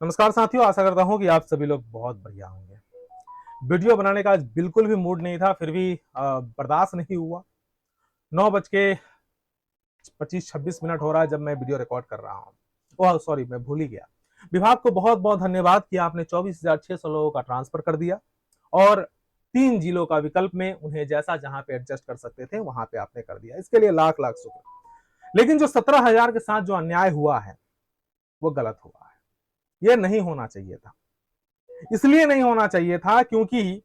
नमस्कार साथियों, आशा करता हूं कि आप सभी लोग बहुत बढ़िया होंगे। वीडियो बनाने का आज बिल्कुल भी मूड नहीं था, फिर भी बर्दाश्त नहीं हुआ। 9:25-26 मिनट हो रहा है जब मैं वीडियो रिकॉर्ड कर रहा हूँ। ओह सॉरी, मैं भूल ही गया। विभाग को बहुत बहुत धन्यवाद कि आपने 24,600 लोगों का ट्रांसफर कर दिया और 3 जिलों का विकल्प में उन्हें जैसा जहां पे एडजस्ट कर सकते थे वहां पे आपने कर दिया। इसके लिए लाख लाख शुक्र। लेकिन जो 17,000 के साथ जो अन्याय हुआ है वो गलत हुआ है। ये नहीं होना चाहिए था। इसलिए नहीं होना चाहिए था क्योंकि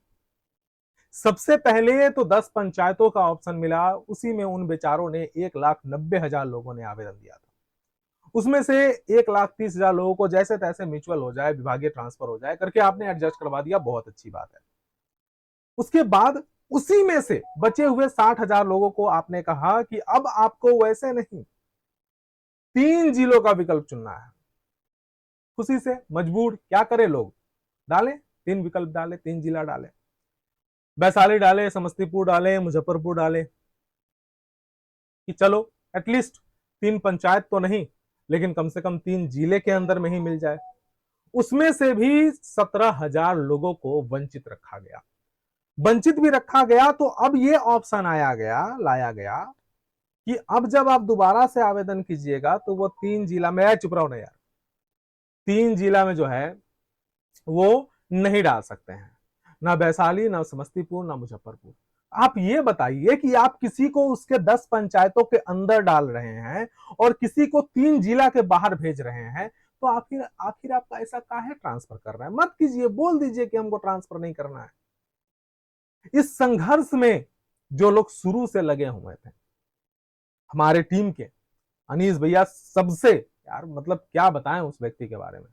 सबसे पहले तो 10 पंचायतों का ऑप्शन मिला, उसी में उन बेचारों ने 1,90,000 लोगों ने आवेदन दिया था। उसमें से 1,30,000 लोगों को जैसे तैसे म्यूचुअल हो जाए, विभागीय ट्रांसफर हो जाए करके आपने एडजस्ट करवा दिया, बहुत अच्छी बात है। उसके बाद उसी में से बचे हुए 60,000 लोगों को आपने कहा कि अब आपको वैसे नहीं, 3 जिलों का विकल्प चुनना है। खुशी से मजबूर, क्या करे लोग, डाले 3 विकल्प, डाले 3 जिला डाले, वैशाली डाले, समस्तीपुर डाले, मुजफ्फरपुर डाले कि चलो एटलीस्ट 3 पंचायत तो नहीं लेकिन कम से कम 3 जिले के अंदर में ही मिल जाए। उसमें से भी 17,000 लोगों को वंचित रखा गया। वंचित भी रखा गया तो अब ये ऑप्शन लाया गया कि अब जब आप दोबारा से आवेदन कीजिएगा तो वो 3 जिला में, चुप रहो ना यार, 3 जिला में जो है वो नहीं डाल सकते हैं, ना वैशाली, ना समस्तीपुर, ना मुजफ्फरपुर। आप ये बताइए कि आप किसी को उसके 10 पंचायतों के अंदर डाल रहे हैं और किसी को 3 जिला के बाहर भेज रहे हैं, तो आखिर आखिर आपका ऐसा काहे ट्रांसफर कर रहे हैं? मत कीजिए, बोल दीजिए कि हमको ट्रांसफर नहीं करना है। इस संघर्ष में जो लोग शुरू से लगे हुए थे, हमारे टीम के अनीस भैया सबसे, यार मतलब क्या बताएं उस व्यक्ति के बारे में।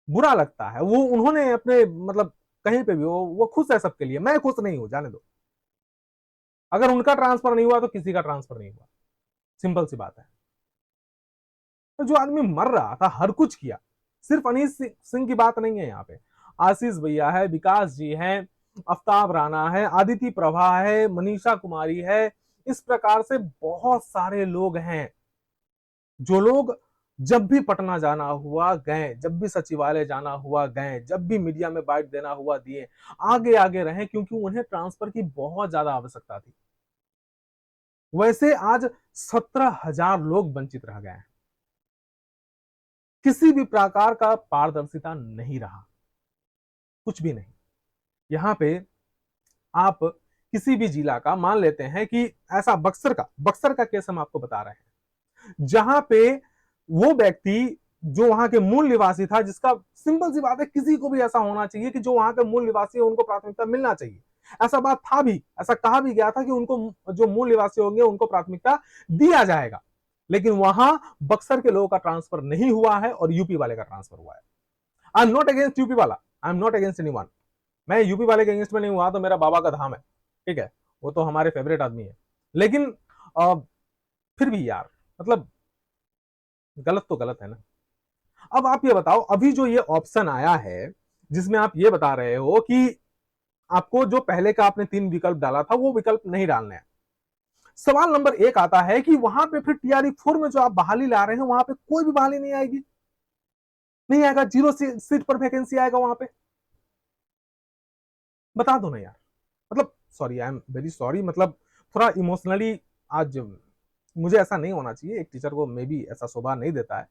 बुरा लगता है। वो उन्होंने अपने मतलब कहीं पे भी वो खुश है सबके लिए, मैं खुश नहीं हूं, जाने दो। अगर उनका ट्रांसफर नहीं हुआ तो किसी का ट्रांसफर नहीं हुआ, सिंपल सी बात है। तो जो आदमी मर रहा था, हर कुछ किया, सिर्फ अनीस सिंह की बात नहीं है यहाँ पे। आशीष भैया है, विकास जी हैं, आफ्ताब राणा है, आदिति प्रभा है, मनीषा कुमारी है, इस प्रकार से बहुत सारे लोग हैं जो लोग जब भी पटना जाना हुआ गए, जब भी सचिवालय जाना हुआ गए, जब भी मीडिया में बाइट देना हुआ दिए, आगे आगे रहे क्योंकि उन्हें ट्रांसफर की बहुत ज्यादा आवश्यकता थी। वैसे आज 17,000 लोग वंचित रह गए हैं। किसी भी प्रकार का पारदर्शिता नहीं रहा, कुछ भी नहीं। यहां पे आप किसी भी जिला का मान लेते हैं कि ऐसा बक्सर का केस हम आपको बता रहे हैं, जहां पे वो व्यक्ति जो वहां के मूल निवासी था, जिसका सिंपल सी बात है, किसी को भी ऐसा होना चाहिए कि जो वहां के मूल निवासी है उनको प्राथमिकता मिलना चाहिए। ऐसा बात था भी, ऐसा कहा भी गया था कि उनको जो मूल निवासी होंगे उनको प्राथमिकता दिया जाएगा। लेकिन वहां बक्सर के लोगों का ट्रांसफर नहीं हुआ है और यूपी वाले का ट्रांसफर हुआ है। I am not against UP वाला, I am not against anyone. मैं यूपी वाले के अगेंस्ट में नहीं हुआ, तो मेरा बाबा का धाम है, ठीक है, वो तो हमारे फेवरेट आदमी है। लेकिन फिर भी यार, मतलब गलत तो गलत है ना। अब आप ये बताओ, अभी जो ये ऑप्शन आया है जिसमें आप ये बता रहे हो कि आपको जो पहले का आपने 3 विकल्प डाला था वो विकल्प नहीं डालने हैं, सवाल नंबर 1 आता है कि वहां पे फिर TRE 4 में जो आप बहाली ला रहे हैं वहां पे कोई भी बहाली नहीं आएगी, नहीं आएगा, 0 सीट पर वैकेंसी आएगा वहां पे। बता दो ना यार। मतलब sorry, I am very sorry, मतलब थोड़ा इमोशनली आज मुझे ऐसा नहीं होना चाहिए, एक टीचर को मे बी ऐसा शोभा नहीं देता है,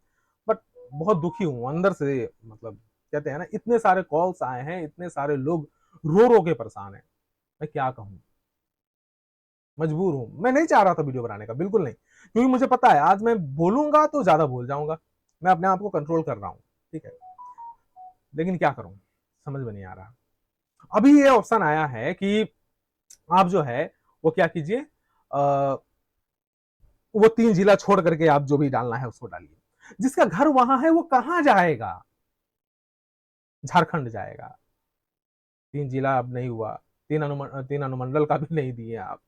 बट बहुत दुखी हूं अंदर से। मतलब कहते हैं ना, इतने सारे कॉल्स आए हैं, इतने सारे लोग रो रो के परेशान है, मैं क्या कहूं। मजबूर हूं, मैं नहीं चाह रहा था वीडियो बनाने का, बिल्कुल नहीं, क्योंकि मुझे पता है आज मैं बोलूंगा तो ज्यादा बोल जाऊंगा। मैं अपने आप को कंट्रोल कर रहा हूं, ठीक है, लेकिन क्या करूं, समझ में नहीं आ रहा। अभी ये ऑप्शन आया है कि आप जो है वो क्या कीजिए, वो 3 जिला छोड़ करके आप जो भी डालना है उसको डालिए। जिसका घर वहां है वो कहां जाएगा? झारखंड जाएगा। 3 जिला अब नहीं हुआ, 3 अनुमंडल का भी नहीं दिए आप,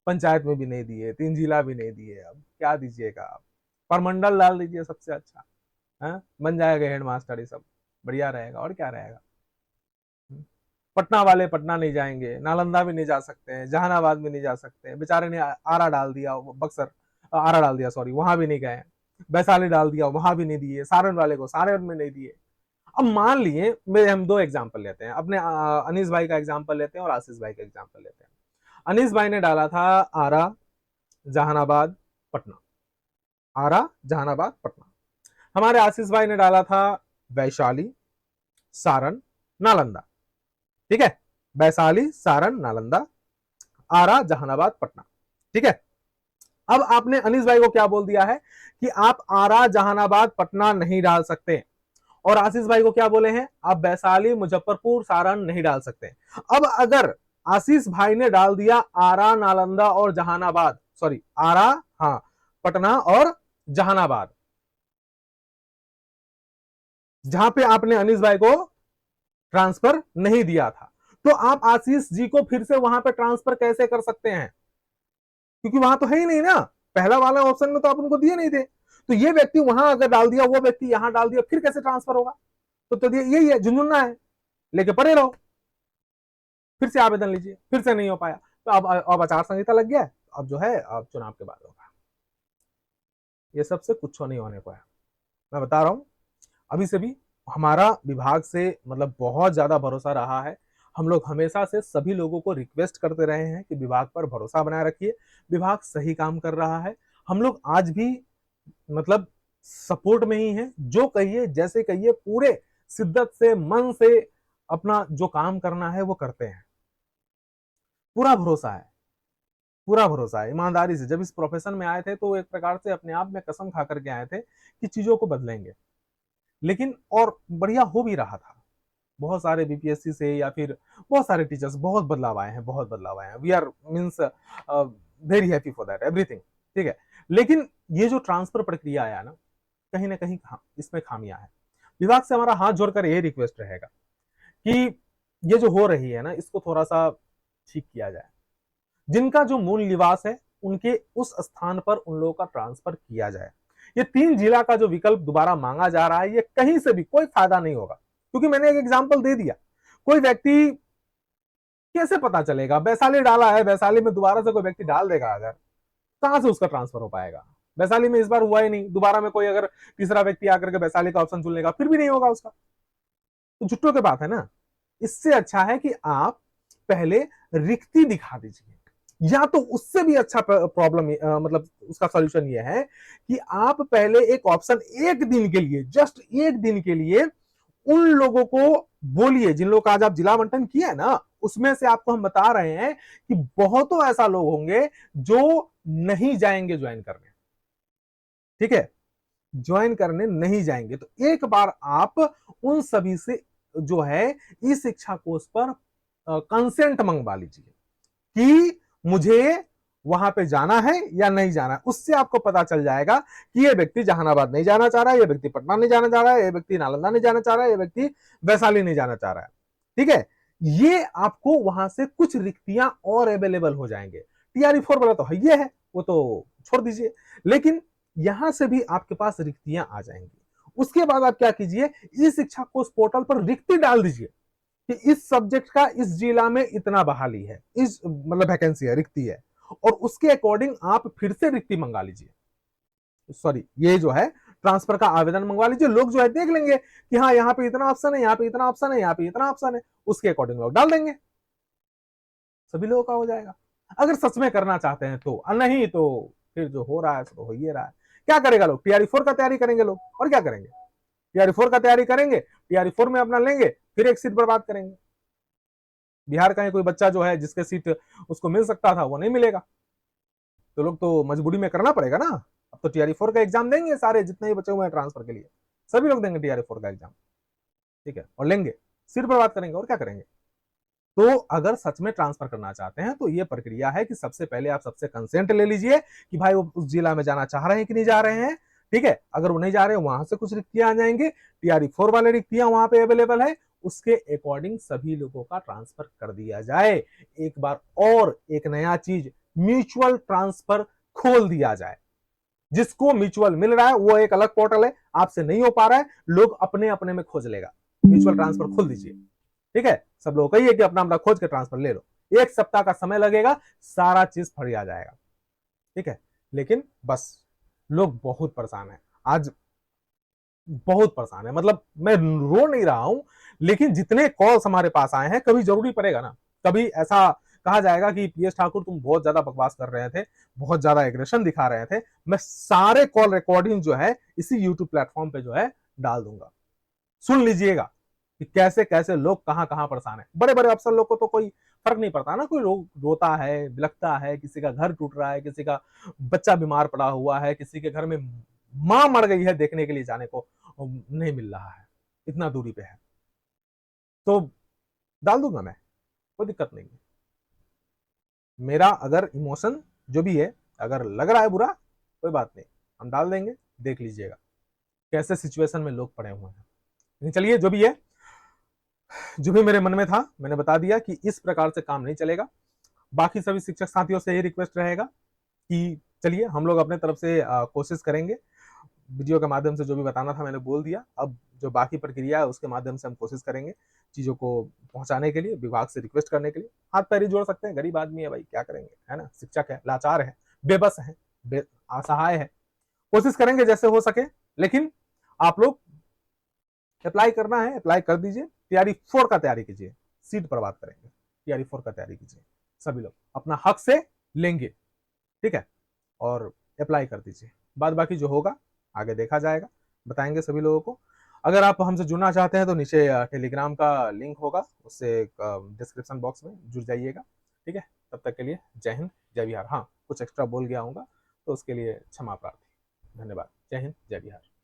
पंचायत में भी नहीं दिए, 3 जिला भी नहीं दिए, अब क्या दीजिएगा आप? परमंडल डाल दीजिए सबसे अच्छा है, बन जाएगा हेडमास्टर, ये सब बढ़िया रहेगा, और क्या रहेगा। पटना वाले पटना नहीं जाएंगे, नालंदा भी नहीं जा सकते हैं, जहानाबाद भी नहीं जा सकते हैं, बेचारे ने आरा डाल दिया, बक्सर आरा डाल दिया, सॉरी, वहां भी नहीं गए। वैशाली डाल दिया, वहां भी नहीं दिए, सारण वाले को सारण में नहीं दिए। अब मान लिए मेरे, हम दो एग्जांपल लेते हैं, अपने अनीस भाई का एग्जांपल लेते हैं और आशीष भाई का एग्जांपल लेते हैं। अनीस भाई ने डाला था आरा, जहानाबाद, पटना, आरा, जहानाबाद, पटना। हमारे आशीष भाई ने डाला था वैशाली, सारण, नालंदा। ठीक है, वैशाली, सारण, नालंदा, आरा, जहानाबाद, पटना। ठीक है, अब आपने अनीस भाई को क्या बोल दिया है कि आप आरा, जहानाबाद, पटना नहीं डाल सकते, और आशीष भाई को क्या बोले हैं, आप वैशाली, मुजफ्फरपुर, सारण नहीं डाल सकते। अब अगर आशीष भाई ने डाल दिया आरा, नालंदा और जहानाबाद, सॉरी आरा, हाँ, पटना और जहानाबाद, जहां पे आपने अनीस भाई को ट्रांसफर नहीं दिया था, तो आप आशीष जी को फिर से वहां पे ट्रांसफर कैसे कर सकते हैं, क्योंकि वहां तो है ही नहीं ना, पहला वाला ऑप्शन में तो आप उनको दिए नहीं थे। तो ये व्यक्ति वहां अगर डाल दिया, वो व्यक्ति यहां डाल दिया, फिर कैसे ट्रांसफर होगा? तो यही है, झुंझुनना है, लेके पड़े रहो, फिर से आवेदन लीजिए, फिर से नहीं हो पाया, तो अब आचार संहिता लग गया, अब जो है अब चुनाव के बाद होगा। ये सबसे कुछ नहीं होने को है, मैं बता रहा हूं। अभी से भी हमारा विभाग से मतलब बहुत ज्यादा भरोसा रहा है। हम लोग हमेशा से सभी लोगों को रिक्वेस्ट करते रहे हैं कि विभाग पर भरोसा बनाए रखिए, विभाग सही काम कर रहा है। हम लोग आज भी मतलब सपोर्ट में ही हैं, जो कहिए जैसे कहिए, पूरे शिद्दत से, मन से अपना जो काम करना है वो करते हैं। पूरा भरोसा है, पूरा भरोसा है, ईमानदारी से। जब इस प्रोफेशन में आए थे तो एक प्रकार से अपने आप में कसम खा करके आए थे कि चीजों को बदलेंगे, लेकिन और बढ़िया हो भी रहा था। बहुत सारे बीपीएससी से या फिर बहुत सारे टीचर्स, बहुत बदलाव आए हैं, बहुत बदलाव आए हैं। We are means very happy for that everything. ठीक है, लेकिन ये जो ट्रांसफर प्रक्रिया आया ना कहीं इसमें खामियां है। विभाग से हमारा हाथ जोड़कर यही रिक्वेस्ट रहेगा कि ये जो हो रही है ना, इसको थोड़ा सा ठीक किया जाए। जिनका जो मूल निवास है उनके उस स्थान पर उन लोगों का ट्रांसफर किया जाए। ये 3 जिला का जो विकल्प दोबारा मांगा जा रहा है, ये कहीं से भी कोई फायदा नहीं होगा, क्योंकि मैंने एक एग्जांपल दे दिया। कोई व्यक्ति कैसे पता चलेगा, वैशाली डाला है, वैशाली में दोबारा से कोई व्यक्ति डाल देगा, अगर कहां से उसका ट्रांसफर हो पाएगा? वैशाली में इस बार हुआ ही नहीं, दोबारा में कोई अगर तीसरा व्यक्ति आकर के वैशाली का ऑप्शन चुन लेगा, फिर भी नहीं होगा उसका, तो झुट्टों की बात है ना। इससे अच्छा है कि आप पहले रिक्ति दिखा दीजिए, या तो उससे भी अच्छा प्रॉब्लम मतलब उसका सॉल्यूशन ये है कि आप पहले एक ऑप्शन एक दिन के लिए, जस्ट एक दिन के लिए उन लोगों को बोलिए जिन लोगों का आज आप जिला आवंटन किया है ना, उसमें से आपको हम बता रहे हैं कि बहुतों ऐसा लोग होंगे जो नहीं जाएंगे ज्वाइन करने। ठीक है, ज्वाइन करने नहीं जाएंगे, तो एक बार आप उन सभी से जो है इस शिक्षा कोर्स पर कंसेंट मंगवा लीजिए कि मुझे वहां पे जाना है या नहीं जाना है। उससे आपको पता चल जाएगा कि ये व्यक्ति जहानाबाद नहीं जाना चाह रहा है, ये व्यक्ति पटना नहीं जाना चाह रहा है, ये व्यक्ति नालंदा नहीं जाना चाह रहा है, ये व्यक्ति वैशाली नहीं जाना चाह रहा है। ठीक है, ये आपको वहां से कुछ रिक्तियां और अवेलेबल हो जाएंगे। टीआरई 4 वाला तो है, ये है, वो तो छोड़ दीजिए, लेकिन यहां से भी आपके पास रिक्तियां आ जाएंगी। उसके बाद आप क्या कीजिए, इस शिक्षा कोर्स पोर्टल पर रिक्ति डाल दीजिए कि इस सब्जेक्ट का इस जिला में इतना बहाली है, इस मतलब वैकेंसी है, रिक्ति है, और उसके अकॉर्डिंग आप फिर से रिक्ति मंगा लीजिए। सॉरी, ये जो है ट्रांसफर का आवेदन मंगवा लीजिए। लोग जो है देख लेंगे कि हाँ यहाँ पे इतना ऑप्शन है, यहाँ पे इतना ऑप्शन है, यहाँ पे इतना ऑप्शन है, उसके अकॉर्डिंग लोग डाल देंगे, सभी लोगों का हो जाएगा। अगर सच में करना चाहते हैं तो, नहीं तो फिर जो हो रहा है तो हो ही रहा है। क्या करेगा लोग, टीआरई 4 का तैयारी करेंगे लोग, और क्या करेंगे, टीआरई 4 का तैयारी करेंगे, टीआरई 4 में अपना लेंगे, फिर एक सीट बर्बाद करेंगे। बिहार का ही कोई बच्चा जो है जिसके सीट उसको मिल सकता था वो नहीं मिलेगा, तो लोग तो मजबूरी में करना पड़ेगा ना। अब तो टीआरई 4 का एग्जाम देंगे सारे जितने भी बचे हुए हैं ट्रांसफर के लिए, सभी लोग देंगे टीआरई 4 का एग्जाम। ठीक है, और लेंगे, सीट बर्बाद करेंगे, और क्या करेंगे। तो अगर सच में ट्रांसफर करना चाहते हैं तो ये प्रक्रिया है कि सबसे पहले आप सबसे कंसेंट ले लीजिए कि भाई वो उस जिला में जाना चाह रहे हैं कि नहीं जा रहे हैं। ठीक है, अगर वो नहीं जा रहे हैं, वहां से कुछ रिक्तियां आ जाएंगे, टीआरई 4 वाले रिक्तियां वहां पे अवेलेबल है, उसके अकॉर्डिंग सभी लोगों का ट्रांसफर कर दिया जाए। एक बार और एक नया चीज, म्यूचुअल ट्रांसफर खोल दिया जाए। जिसको म्यूचुअल मिल रहा है वो एक अलग पोर्टल है, आपसे नहीं हो पा रहा है, लोग अपने अपने में खोज लेगा, म्यूचुअल ट्रांसफर खोल दीजिए। ठीक है, सब लोग कहिए कि अपना अपना खोज के ट्रांसफर ले लो, 1 सप्ताह का समय लगेगा, सारा चीज फट आ जाएगा। ठीक है, लेकिन बस लोग बहुत परेशान है। आज बहुत परेशान है। मतलब मैं रो नहीं रहा हूं, लेकिन जितने कॉल्स हमारे पास आए हैं, कभी जरूरी पड़ेगा ना, कभी ऐसा कहा जाएगा कि पीएस ठाकुर तुम बहुत ज्यादा बकवास कर रहे थे, बहुत ज्यादा एग्रेशन दिखा रहे थे, मैं सारे कॉल रिकॉर्डिंग जो है इसी यूट्यूब प्लेटफॉर्म पे जो है डाल दूंगा। सुन लीजिएगा कि कैसे कैसे लोग कहां कहां परेशान है। बड़े बड़े अफसर लोग को तो कोई फर्क नहीं पड़ता ना, कोई रोता है, बिलखता है, किसी का घर टूट रहा है, किसी का बच्चा बीमार पड़ा हुआ है, किसी के घर में मां मर गई है, देखने के लिए जाने को नहीं मिल रहा है, इतना दूरी पे है, तो डाल दूंगा मैं, कोई दिक्कत नहीं है। मेरा अगर इमोशन जो भी है, अगर लग रहा है बुरा, कोई बात नहीं, हम डाल देंगे, देख लीजिएगा कैसे सिचुएशन में लोग पड़े हुए हैं। लेकिन चलिए, जो भी है, जो भी मेरे मन में था मैंने बता दिया कि इस प्रकार से काम नहीं चलेगा। बाकी सभी शिक्षक साथियों से यही रिक्वेस्ट रहेगा कि चलिए हम लोग अपने तरफ से कोशिश करेंगे, वीडियो के माध्यम से जो भी बताना था मैंने बोल दिया। अब जो बाकी प्रक्रिया है उसके माध्यम से हम कोशिश करेंगे चीजों को पहुंचाने के लिए, विभाग से रिक्वेस्ट करने के लिए। हाथ पैर ही जोड़ सकते हैं, गरीब आदमी है भाई, क्या करेंगे, है ना, शिक्षक है, लाचार है, बेबस है, असहाय है। कोशिश करेंगे जैसे हो सके, लेकिन आप लोग अप्लाई करना है, अप्लाई कर दीजिए। टीआरई 4 का तैयारी कीजिए, सीट पर बात करेंगे, टीआरई 4 का तैयारी कीजिए, सभी लोग अपना हक से लेंगे, ठीक है, और अप्लाई कर दीजिए। बाद बाकी जो होगा आगे देखा जाएगा, बताएंगे सभी लोगों को। अगर आप हमसे जुड़ना चाहते हैं तो नीचे टेलीग्राम का लिंक होगा, उससे डिस्क्रिप्शन बॉक्स में जुड़ जाइएगा, ठीक है। तब तक के लिए जय हिंद, जय बिहार। हाँ, कुछ एक्स्ट्रा बोल गया हूँगा तो उसके लिए क्षमा प्रार्थी। धन्यवाद। जय हिंद, जय बिहार।